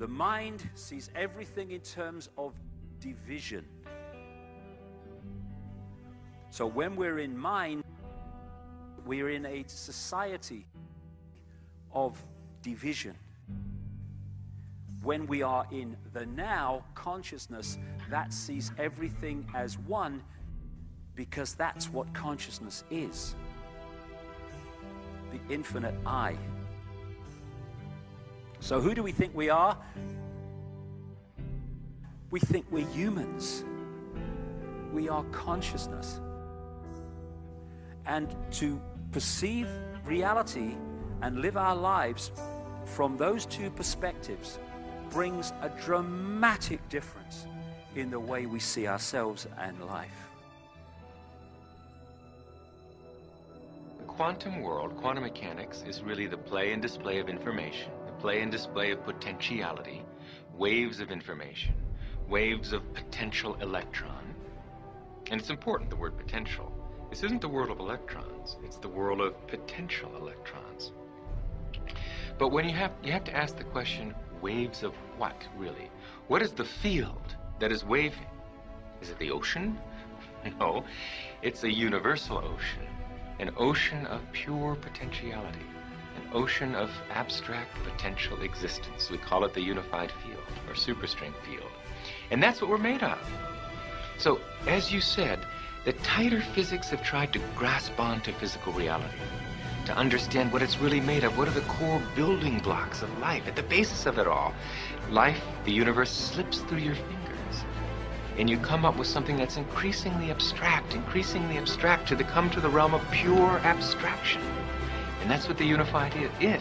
The mind sees everything in terms of division. So when we're in mind, we're in a society of division. When we are in the now consciousness, that sees everything as one, because that's what consciousness is. The infinite I. So who do we think we are? We think we're humans. We are consciousness. And to perceive reality and live our lives from those two perspectives brings a dramatic difference in the way we see ourselves and life. The quantum world, quantum mechanics, is really the play and display of information, the play and display of potentiality, waves of information, waves of potential electron. And it's important, the word potential. This isn't the world of electrons, it's the world of potential electrons. But when you have to ask the question, waves of what, really? What is the field that is waving? Is it the ocean? No, it's a universal ocean, an ocean of pure potentiality, an ocean of abstract potential existence. We call it the unified field, or superstring field. And that's what we're made of. So, as you said, the tighter physics have tried to grasp onto physical reality, to understand what it's really made of. What are the core building blocks of life, at the basis of it all? Life, the universe, slips through your fingers, and you come up with something that's increasingly abstract to come to the realm of pure abstraction. And that's what the unified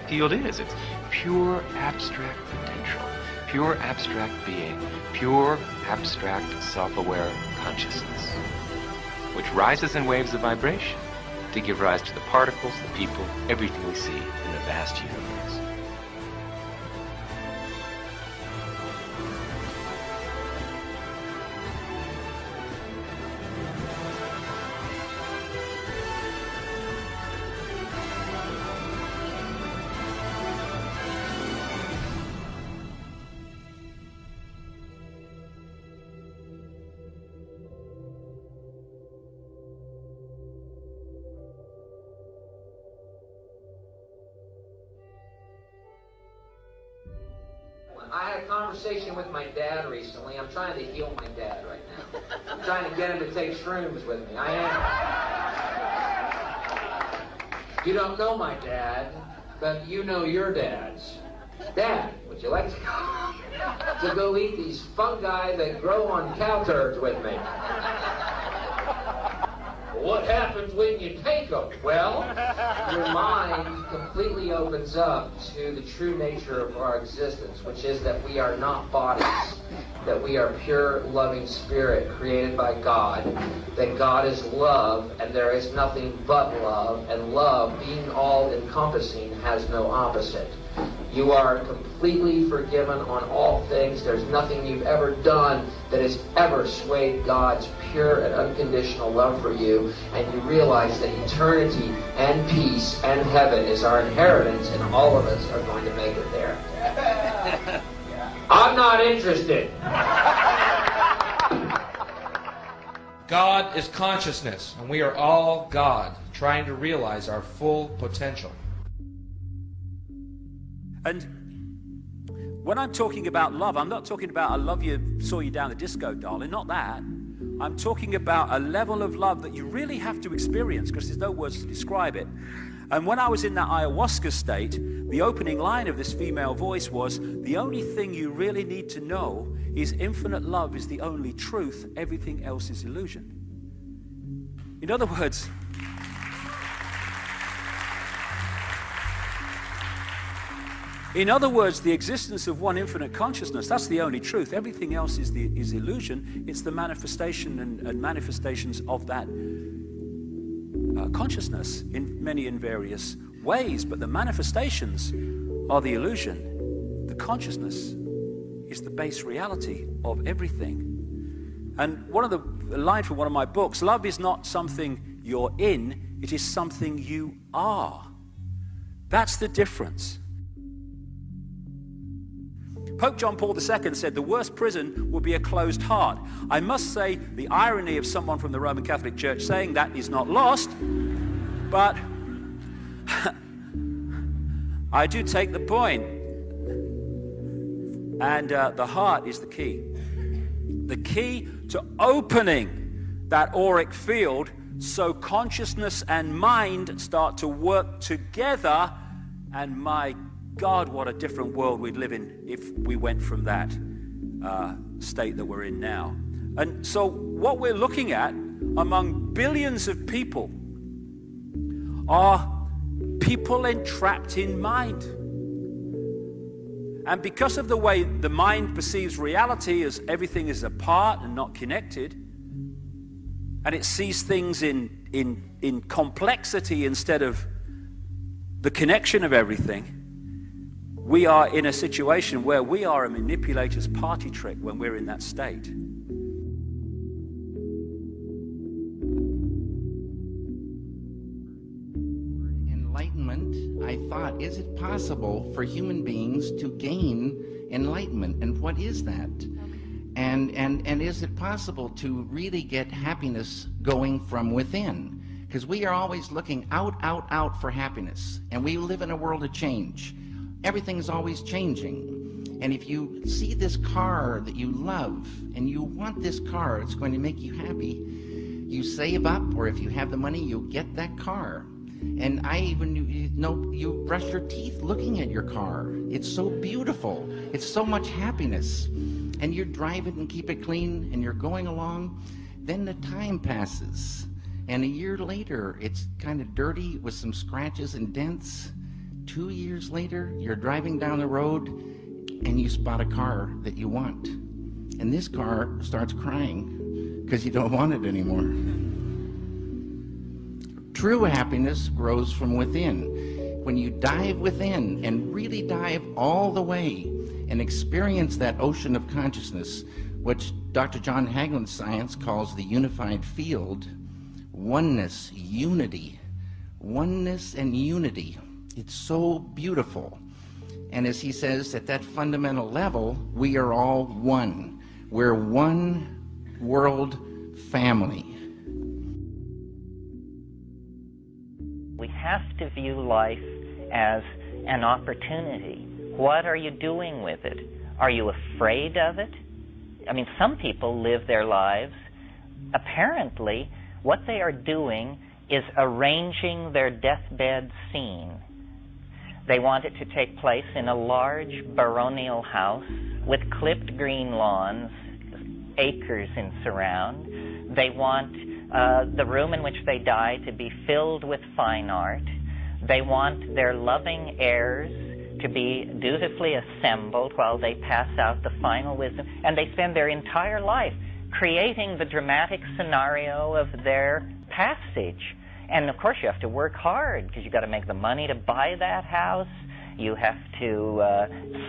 field is. It's pure abstract potential, pure abstract being, pure abstract self-aware consciousness, which rises in waves of vibration to give rise to the particles, the people, everything we see in the vast universe. I had a conversation with my dad recently. I'm trying to heal my dad right now. I'm trying to get him to take shrooms with me. I am. You don't know my dad, but you know your dad's. Dad, would you like to go eat these fungi that grow on cow turds with me? What happens when you take them? Well, your mind completely opens up to the true nature of our existence, which is that we are not bodies, that we are pure, loving spirit created by God, that God is love, and there is nothing but love, and love, being all-encompassing, has no opposite. You are completely forgiven on all things. There's nothing you've ever done that has ever swayed God's pure and unconditional love for you, and you realize that eternity and peace and heaven is our inheritance, and all of us are going to make it there. I'm not interested. God is consciousness, and we are all God, trying to realize our full potential. And when I'm talking about love, I'm not talking about I love you, saw you down the disco, darling, not that. I'm talking about a level of love that you really have to experience, because there's no words to describe it. And when I was in that ayahuasca state, the opening line of this female voice was, the only thing you really need to know is infinite love is the only truth, everything else is illusion. In other words, the existence of one infinite consciousness, that's the only truth. Everything else is illusion. It's the manifestation and manifestations of that consciousness in many and various ways. But the manifestations are the illusion. The consciousness is the base reality of everything. And one of the lines from one of my books, love is not something you're in, it is something you are. That's the difference. Pope John Paul II said the worst prison would be a closed heart. I must say the irony of someone from the Roman Catholic Church saying that is not lost, but I do take the point. And the heart is the key. The key to opening that auric field so consciousness and mind start to work together. And my God, what a different world we'd live in if we went from that state that we're in now. And so what we're looking at among billions of people are people entrapped in mind. And because of the way the mind perceives reality as everything is apart and not connected, and it sees things in complexity instead of the connection of everything, we are in a situation where we are a manipulator's party trick when we're in that state. Enlightenment, I thought, is it possible for human beings to gain enlightenment? And what is that? And is it possible to really get happiness going from within? Because we are always looking out for happiness. And we live in a world of change. Everything is always changing. And if you see this car that you love and you want this car, it's going to make you happy, you save up, or if you have the money, you get that car. And I even know you brush your teeth looking at your car. It's so beautiful. It's so much happiness. And you drive it and keep it clean and you're going along. Then the time passes. And a year later, it's kind of dirty with some scratches and dents. 2 years later, you're driving down the road and you spot a car that you want. And this car starts crying because you don't want it anymore. True happiness grows from within. When you dive within and really dive all the way and experience that ocean of consciousness, which Dr. John Hagelin's science calls the unified field, oneness, unity, oneness and unity. It's so beautiful. And as he says, at that fundamental level, we are all one. We're one world family. We have to view life as an opportunity. What are you doing with it? Are you afraid of it? I mean, some people live their lives, apparently, what they are doing is arranging their deathbed scene. They want it to take place in a large baronial house with clipped green lawns, acres in surround. They want the room in which they die to be filled with fine art. They want their loving heirs to be dutifully assembled while they pass out the final wisdom. And they spend their entire life creating the dramatic scenario of their passage. And of course you have to work hard because you've got to make the money to buy that house. You have to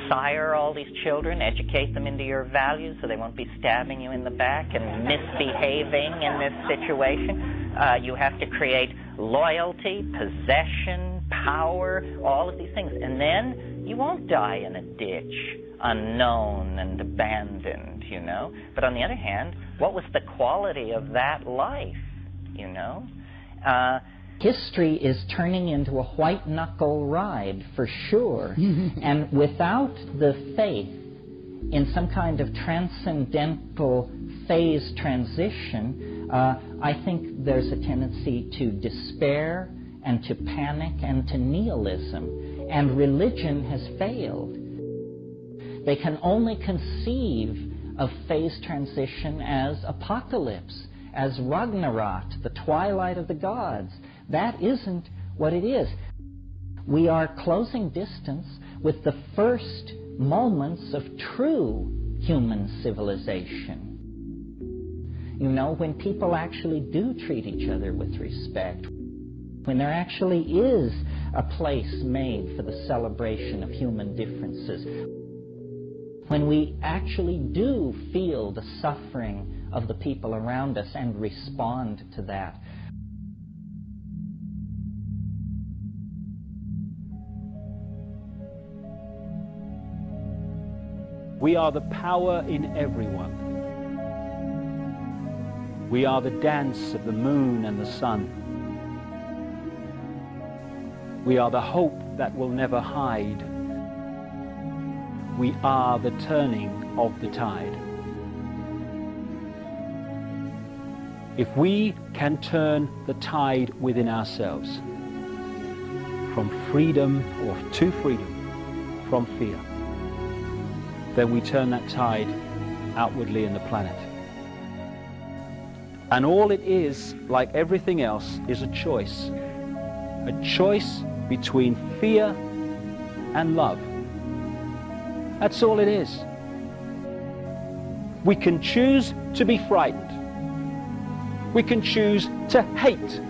sire all these children, educate them into your values so they won't be stabbing you in the back and misbehaving in this situation. You have to create loyalty, possession, power, all of these things. And then you won't die in a ditch, unknown and abandoned, you know. But on the other hand, what was the quality of that life, you know? History is turning into a white-knuckle ride, for sure. And without the faith in some kind of transcendental phase transition, I think there's a tendency to despair and to panic and to nihilism. And religion has failed. They can only conceive of phase transition as apocalypse, as Ragnarok, the twilight of the gods. That isn't what it is. We are closing distance with the first moments of true human civilization. You know, when people actually do treat each other with respect, when there actually is a place made for the celebration of human differences, when we actually do feel the suffering of the people around us and respond to that. We are the power in everyone. We are the dance of the moon and the sun. We are the hope that will never hide. We are the turning of the tide. If we can turn the tide within ourselves, from freedom or to freedom, from fear, then we turn that tide outwardly in the planet. And all it is, like everything else, is a choice. A choice between fear and love. That's all it is. We can choose to be frightened. We can choose to hate.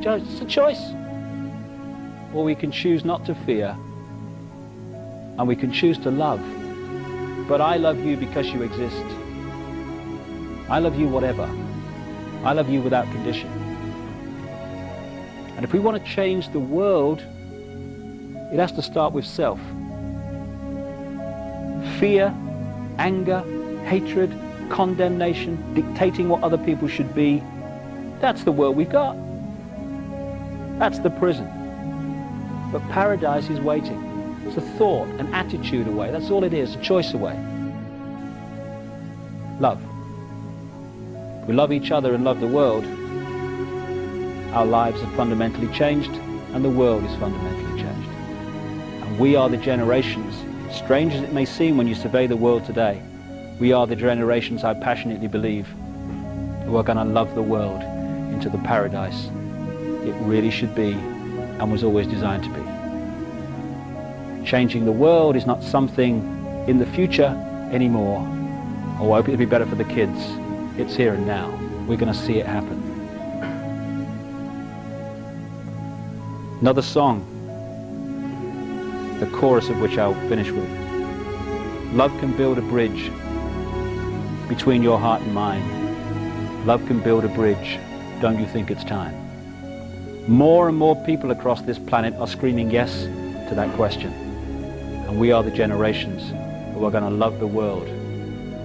It's a choice. Or we can choose not to fear, and we can choose to love. But I love you because you exist. I love you whatever. I love you without condition. And if we want to change the world, it has to start with self. Fear, anger, hatred, condemnation, dictating what other people should be, that's the world we've got. That's the prison. But paradise is waiting. It's a thought, an attitude away. That's all it is, a choice away. Love. If we love each other and love the world, our lives are fundamentally changed and the world is fundamentally changed. And we are the generations, strange as it may seem when you survey the world today, we are the generations, I passionately believe, who are going to love the world into the paradise it really should be and was always designed to be. Changing the world is not something in the future anymore. Oh, I hope it'll be better for the kids. It's here and now. We're going to see it happen. Another song, the chorus of which I'll finish with. Love can build a bridge between your heart and mine. Love can build a bridge. Don't you think it's time? More and more people across this planet are screaming yes to that question. And we are the generations who are going to love the world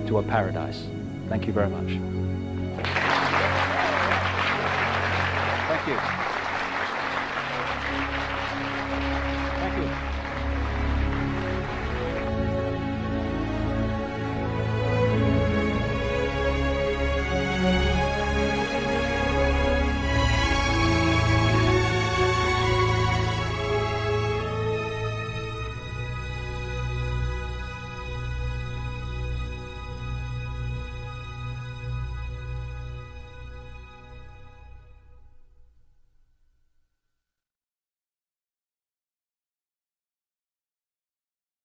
to a paradise. Thank you very much.